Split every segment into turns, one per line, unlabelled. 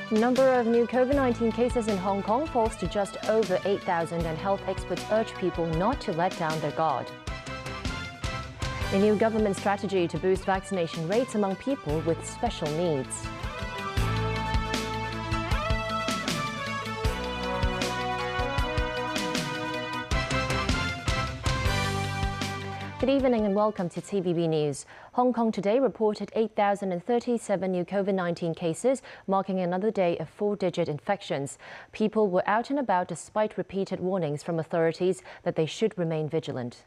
Number of new COVID-19 cases in Hong Kong falls to just over 8,000, and health experts urge people not to let down their guard. A new government strategy to boost vaccination rates among people with special needs. Good evening and welcome to TVB News. Hong Kong today reported 8,037 new COVID-19 cases, marking another day of four-digit infections. People were out and about despite repeated warnings from authorities that they should remain vigilant.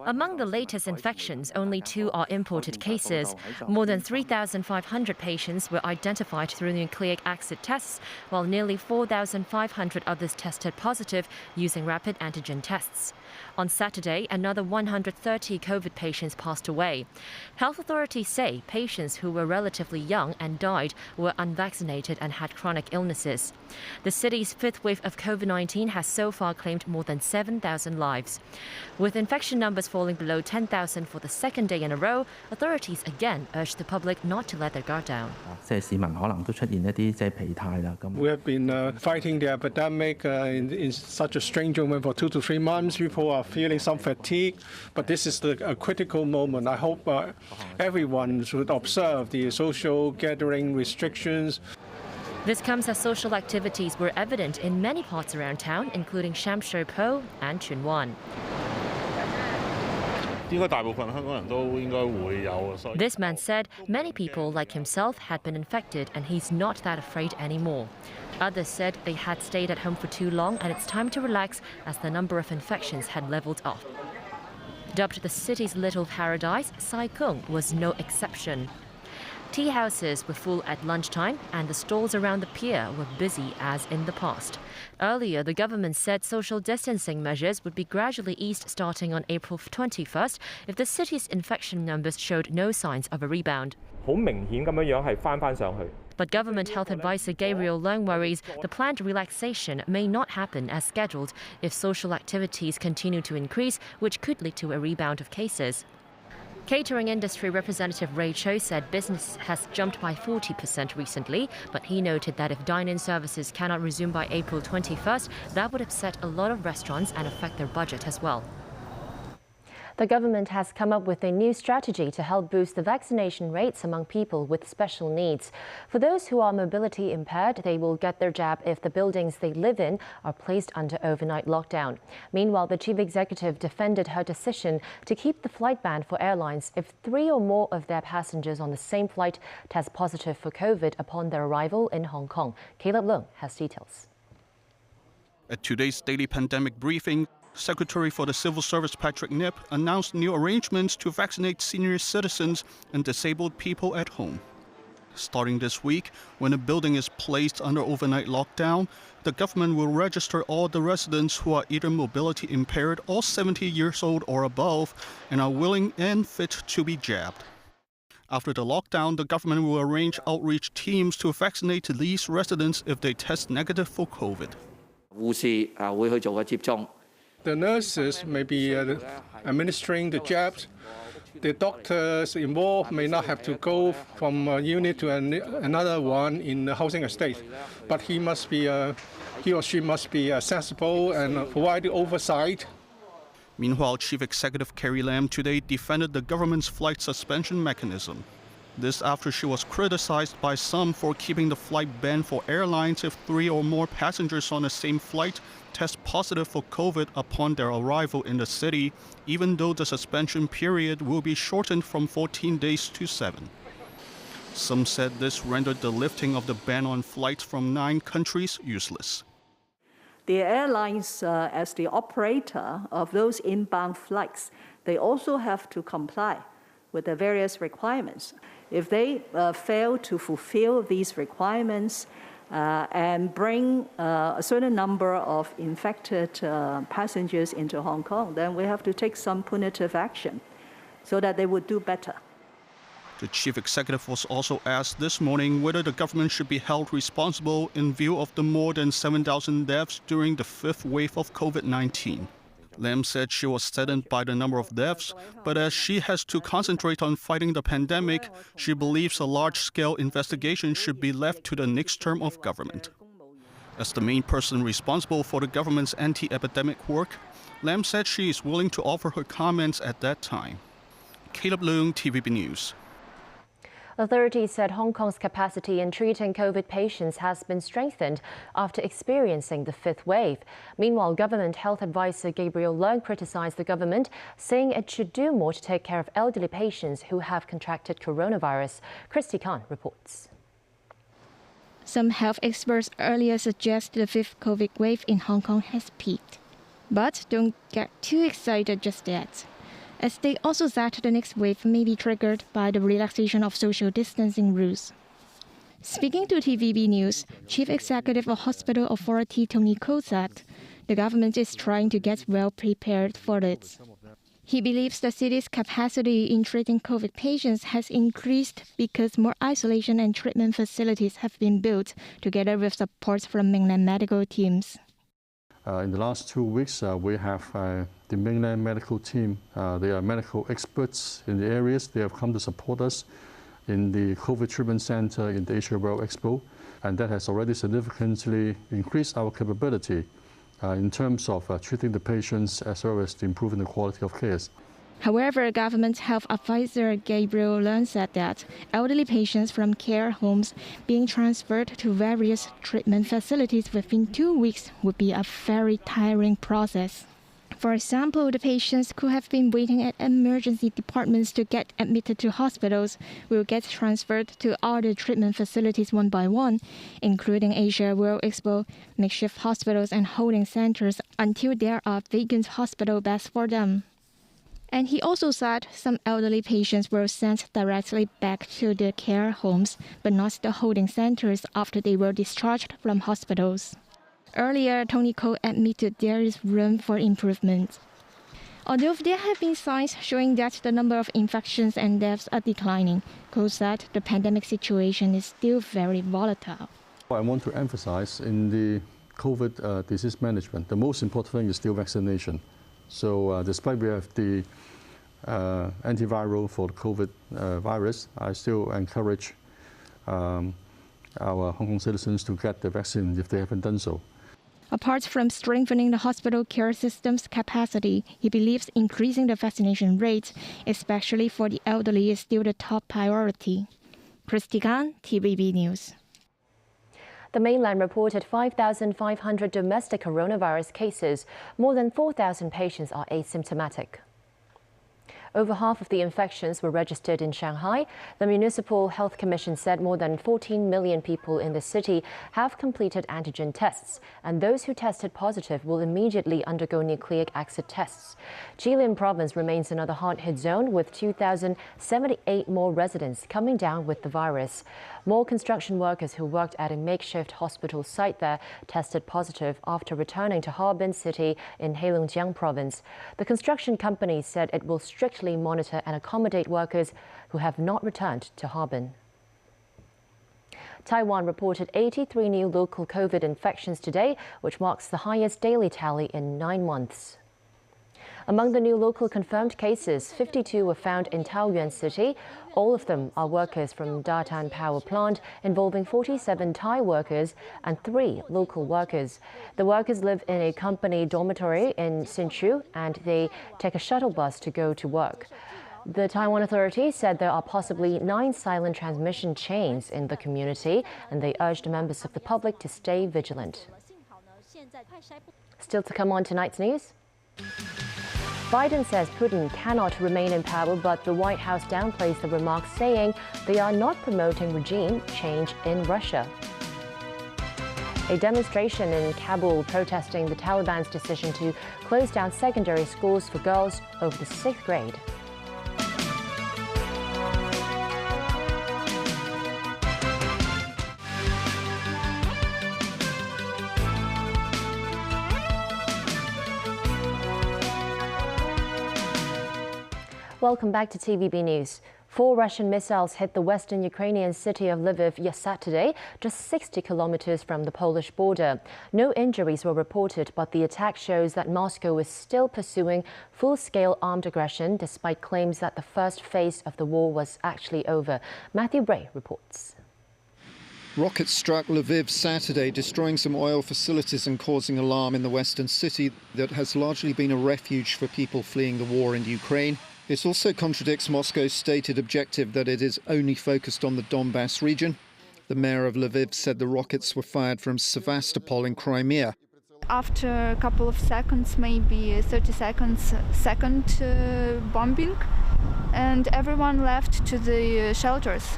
Among the latest infections, only 2 are imported cases. More than 3,500 patients were identified through nucleic acid tests, while nearly 4,500 others tested positive using rapid antigen tests. On Saturday, another 130 COVID patients passed away. Health authorities say patients who were relatively young and died were unvaccinated and had chronic illnesses. The city's fifth wave of COVID-19 has so far claimed more than 7,000 lives. With infection numbers falling below 10,000 for the second day in a row, authorities again urge the public not to let their guard down.
We
have been fighting the epidemic in such a strange moment for 2 to 3 months. People are feeling some fatigue, but this is a critical moment. I hope everyone should observe the social gathering restrictions.
This comes as social activities were evident in many parts around town, including Sham Shui Po and Tsuen Wan. This man said many people like himself had been infected and he's not that afraid anymore. Others said they had stayed at home for too long and it's time to relax as the number of infections had leveled off. Dubbed the city's little paradise, Sai Kung was no exception. Tea houses were full at lunchtime and the stalls around the pier were busy as in the past. Earlier, the government said social distancing measures would be gradually eased starting on April 21st if the city's infection numbers showed no signs of a rebound. But government health advisor Gabriel Leung worries the planned relaxation may not happen as scheduled if social activities continue to increase, which could lead to a rebound of cases. Catering industry representative Ray Cho said business has jumped by 40% recently, but he noted that if dine-in services cannot resume by April 21st, that would upset a lot of restaurants and affect their budget as well.
The government has come up with a new strategy to help boost the vaccination rates among people with special needs. For those who are mobility impaired, they will get their jab if the buildings they live in are placed under overnight lockdown. Meanwhile, the chief executive defended her decision to keep the flight ban for airlines if 3 or more of their passengers on the same flight test positive for COVID upon their arrival in Hong Kong. Caleb Leung has details.
At today's daily pandemic briefing, Secretary for the Civil Service Patrick Nip announced new arrangements to vaccinate senior citizens and disabled people at home. Starting this week, when a building is placed under overnight lockdown, the government will register all the residents who are either mobility impaired or 70 years old or above and are willing and fit to be jabbed. After the lockdown, the government will arrange outreach teams to vaccinate these residents if they test negative for COVID.
The nurses may be administering the jabs. The doctors involved may not have to go from a unit to another one in the housing estate, but he or she must be accessible and provide oversight.
Meanwhile, Chief Executive Carrie Lam today defended the government's flight suspension mechanism. This after she was criticized by some for keeping the flight ban for airlines if 3 or more passengers on the same flight test positive for COVID upon their arrival in the city, even though the suspension period will be shortened from 14 days to 7. Some said this rendered the lifting of the ban on flights from 9 countries useless.
The airlines, as the operator of those inbound flights, they also have to comply with the various requirements. If they fail to fulfill these requirements and bring a certain number of infected passengers into Hong Kong, then we have to take some punitive action so that they would do better.
The chief executive was also asked this morning whether the government should be held responsible in view of the more than 7,000 deaths during the 5th wave of COVID-19. Lam said she was saddened by the number of deaths, but as she has to concentrate on fighting the pandemic, she believes a large-scale investigation should be left to the next term of government. As the main person responsible for the government's anti-epidemic work, Lam said she is willing to offer her comments at that time. Caleb Leung, TVB News.
Authorities said Hong Kong's capacity in treating COVID patients has been strengthened after experiencing the fifth wave. Meanwhile, Government Health Advisor Gabriel Leung criticized the government, saying it should do more to take care of elderly patients who have contracted coronavirus. Christy Khan reports.
Some health experts earlier suggested the fifth COVID wave in Hong Kong has peaked. But don't get too excited just yet, as they also said the next wave may be triggered by the relaxation of social distancing rules. Speaking to TVB News, Chief Executive of Hospital Authority Tony Ko said the government is trying to get well prepared for it. He believes the city's capacity in treating COVID patients has increased because more isolation and treatment facilities have been built, together with support from mainland medical teams.
In the last 2 weeks, we have the mainland medical team. They are medical experts in the areas. They have come to support us in the COVID treatment center in the Asia World Expo, and that has already significantly increased our capability in terms of treating the patients as well as improving the quality of care.
However, Government Health Advisor Gabriel Leung said that elderly patients from care homes being transferred to various treatment facilities within 2 weeks would be a very tiring process. For example, the patients who have been waiting at emergency departments to get admitted to hospitals will get transferred to other treatment facilities one by one, including Asia World Expo, makeshift hospitals and holding centers, until there are vacant hospital beds for them. And he also said some elderly patients were sent directly back to their care homes, but not the holding centers after they were discharged from hospitals. Earlier, Tony Ko admitted there is room for improvement. Although there have been signs showing that the number of infections and deaths are declining, Ko said the pandemic situation is still very volatile.
I want to emphasize in the COVID disease management, the most important thing is still vaccination. So despite we have the antiviral for the COVID virus, I still encourage our Hong Kong citizens to get the vaccine if they haven't done so.
Apart from strengthening the hospital care system's capacity, he believes increasing the vaccination rate, especially for the elderly, is still the top priority. Christy Khan, TVB News.
The mainland reported 5,500 domestic coronavirus cases. More than 4,000 patients are asymptomatic. Over half of the infections were registered in Shanghai. The Municipal Health Commission said more than 14 million people in the city have completed antigen tests, and those who tested positive will immediately undergo nucleic acid tests. Jilin Province remains another hard-hit zone, with 2,078 more residents coming down with the virus. More construction workers who worked at a makeshift hospital site there tested positive after returning to Harbin City in Heilongjiang Province. The construction company said it will strictly monitor and accommodate workers who have not returned to Harbin. Taiwan reported 83 new local COVID infections today, which marks the highest daily tally in 9 months. Among the new local confirmed cases, 52 were found in Taoyuan City. All of them are workers from Datan Power Plant, involving 47 Thai workers and 3 local workers. The workers live in a company dormitory in Hsinchu, and they take a shuttle bus to go to work. The Taiwan authorities said there are possibly 9 silent transmission chains in the community, and they urged members of the public to stay vigilant. Still to come on tonight's news. Biden says Putin cannot remain in power, but the White House downplays the remarks, saying they are not promoting regime change in Russia. A demonstration in Kabul protesting the Taliban's decision to close down secondary schools for girls over the 6th grade. Welcome back to TVB News. 4 Russian missiles hit the western Ukrainian city of Lviv yesterday, just 60 kilometers from the Polish border. No injuries were reported, but the attack shows that Moscow is still pursuing full-scale armed aggression, despite claims that the first phase of the war was actually over. Matthew Bray reports.
Rockets struck Lviv Saturday, destroying some oil facilities and causing alarm in the western city that has largely been a refuge for people fleeing the war in Ukraine. This also contradicts Moscow's stated objective that it is only focused on the Donbass region. The mayor of Lviv said the rockets were fired from Sevastopol in Crimea.
After a couple of seconds, maybe 30 seconds, second bombing, and everyone left to the shelters.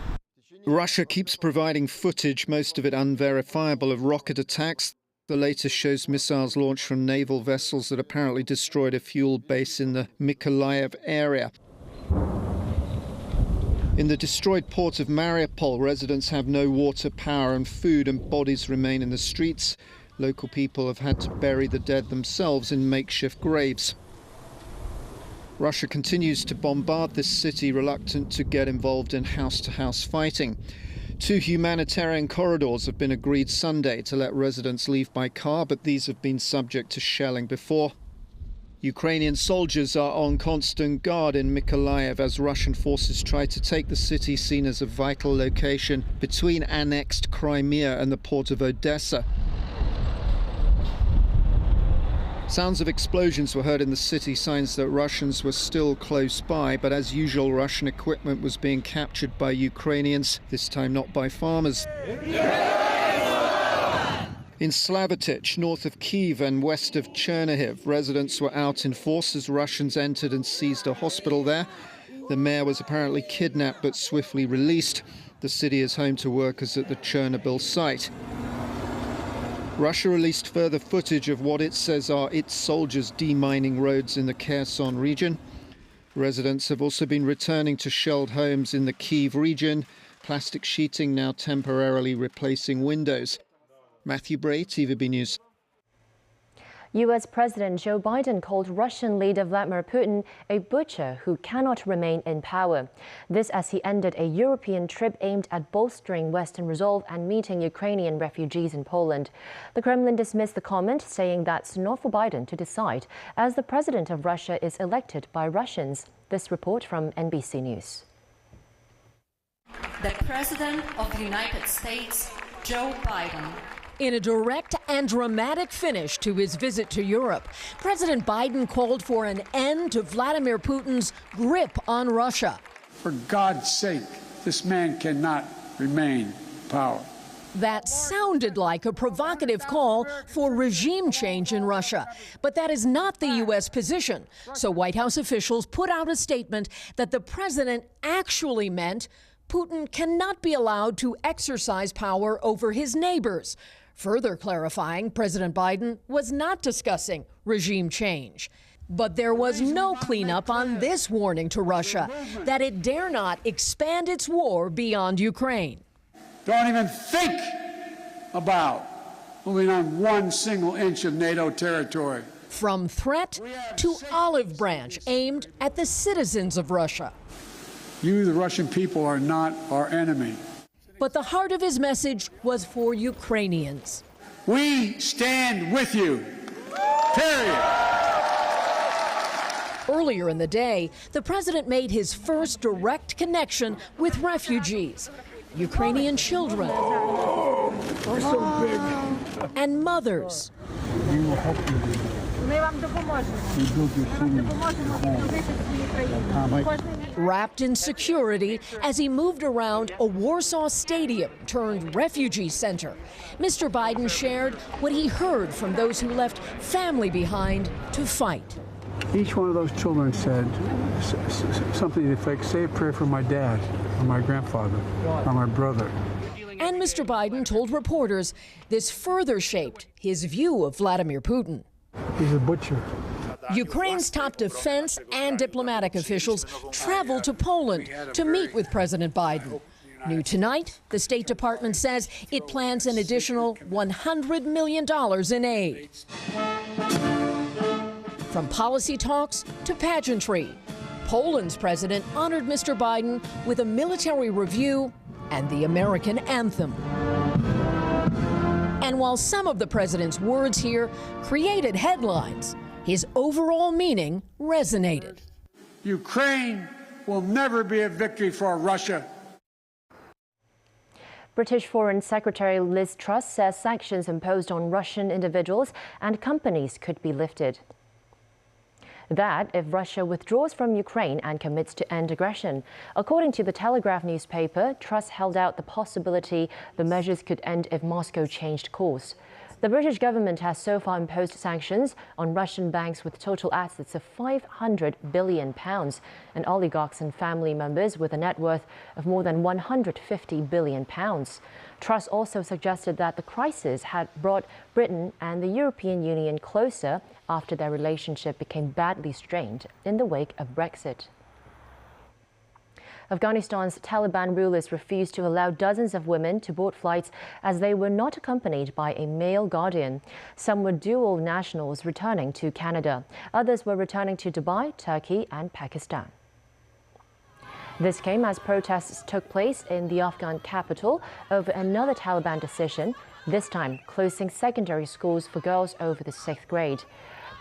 Russia keeps providing footage, most of it unverifiable, of rocket attacks. The latest shows missiles launched from naval vessels that apparently destroyed a fuel base in the Mykolaiv area. In the destroyed port of Mariupol, residents have no water, power and food, and bodies remain in the streets. Local people have had to bury the dead themselves in makeshift graves. Russia continues to bombard this city, reluctant to get involved in house-to-house fighting. 2 humanitarian corridors have been agreed Sunday to let residents leave by car, but these have been subject to shelling before. Ukrainian soldiers are on constant guard in Mykolaiv as Russian forces try to take the city, seen as a vital location between annexed Crimea and the port of Odessa. Sounds of explosions were heard in the city, signs that Russians were still close by, but as usual, Russian equipment was being captured by Ukrainians, this time not by farmers. In Slavotich, north of Kyiv and west of Chernihiv, residents were out in force as Russians entered and seized a hospital there. The mayor was apparently kidnapped but swiftly released. The city is home to workers at the Chernobyl site. Russia released further footage of what it says are its soldiers demining roads in the Kherson region. Residents have also been returning to shelled homes in the Kyiv region, plastic sheeting now temporarily replacing windows. Matthew Bray, TVB News.
U.S. President Joe Biden called Russian leader Vladimir Putin a butcher who cannot remain in power. This as he ended a European trip aimed at bolstering Western resolve and meeting Ukrainian refugees in Poland. The Kremlin dismissed the comment, saying that's not for Biden to decide, as the president of Russia is elected by Russians. This report from NBC News.
The President of the United States, Joe Biden.
In a direct and dramatic finish to his visit to Europe, President Biden called for an end to Vladimir Putin's grip on Russia.
For God's sake, this man cannot remain in power.
That sounded like a provocative call for regime change in Russia. But that is not the U.S. position. So White House officials put out a statement that the president actually meant Putin cannot be allowed to exercise power over his neighbors. Further clarifying, President Biden was not discussing regime change. But there was no cleanup on this warning to Russia that it dare not expand its war beyond Ukraine.
Don't even think about moving on 1 single inch of NATO territory.
From threat to olive branch aimed at the citizens of Russia.
You, the Russian people, are not our enemy.
But the heart of his message was for Ukrainians.
We stand with you, period.
Earlier in the day, the president made his first direct connection with refugees, Ukrainian children, and mothers.
We will help you.
Wrapped in security as he moved around a Warsaw stadium turned refugee center, Mr. Biden shared what he heard from those who left family behind to fight.
Each one of those children said something like, say a prayer for my dad, or my grandfather, or my brother.
And Mr. Biden told reporters this further shaped his view of Vladimir Putin.
He's a butcher.
Ukraine's top defense and diplomatic officials traveled to Poland to meet with President Biden. New tonight, the State Department says it plans an additional $100 million in aid. From policy talks to pageantry, Poland's president honored Mr. Biden with a military review and the American anthem. And while some of the president's words here created headlines, his overall meaning resonated.
Ukraine will never be a victory for Russia.
British Foreign Secretary Liz Truss says sanctions imposed on Russian individuals and companies could be lifted. That if Russia withdraws from Ukraine and commits to end aggression. According to the Telegraph newspaper, Truss held out the possibility the measures could end if Moscow changed course. The British government has so far imposed sanctions on Russian banks with total assets of £500 billion and oligarchs and family members with a net worth of more than £150 billion. Truss also suggested that the crisis had brought Britain and the European Union closer after their relationship became badly strained in the wake of Brexit. Afghanistan's Taliban rulers refused to allow dozens of women to board flights as they were not accompanied by a male guardian. Some were dual nationals returning to Canada. Others were returning to Dubai, Turkey and Pakistan. This came as protests took place in the Afghan capital over another Taliban decision, this time closing secondary schools for girls over the 6th grade.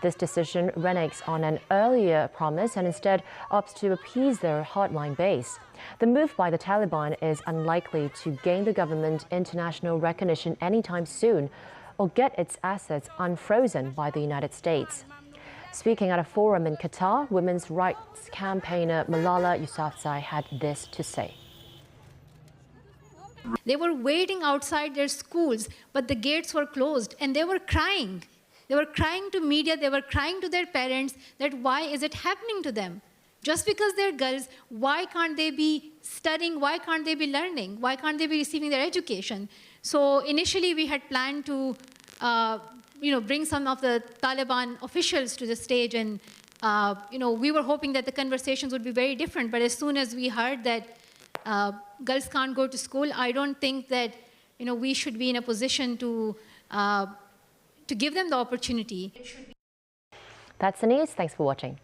This decision reneges on an earlier promise and instead opts to appease their hardline base. The move by the Taliban is unlikely to gain the government international recognition anytime soon or get its assets unfrozen by the United States. Speaking at a forum in Qatar, women's rights campaigner Malala Yousafzai had this to say.
They were waiting outside their schools, but the gates were closed and they were crying. They were crying to media, they were crying to their parents that why is it happening to them? Just because they're girls, why can't they be studying? Why can't they be learning? Why can't they be receiving their education? So initially we had planned to bring some of the Taliban officials to the stage and we were hoping that the conversations would be very different. But as soon as we heard that girls can't go to school, I don't think that we should be in a position to give them the opportunity.
That's the news. Thanks for watching.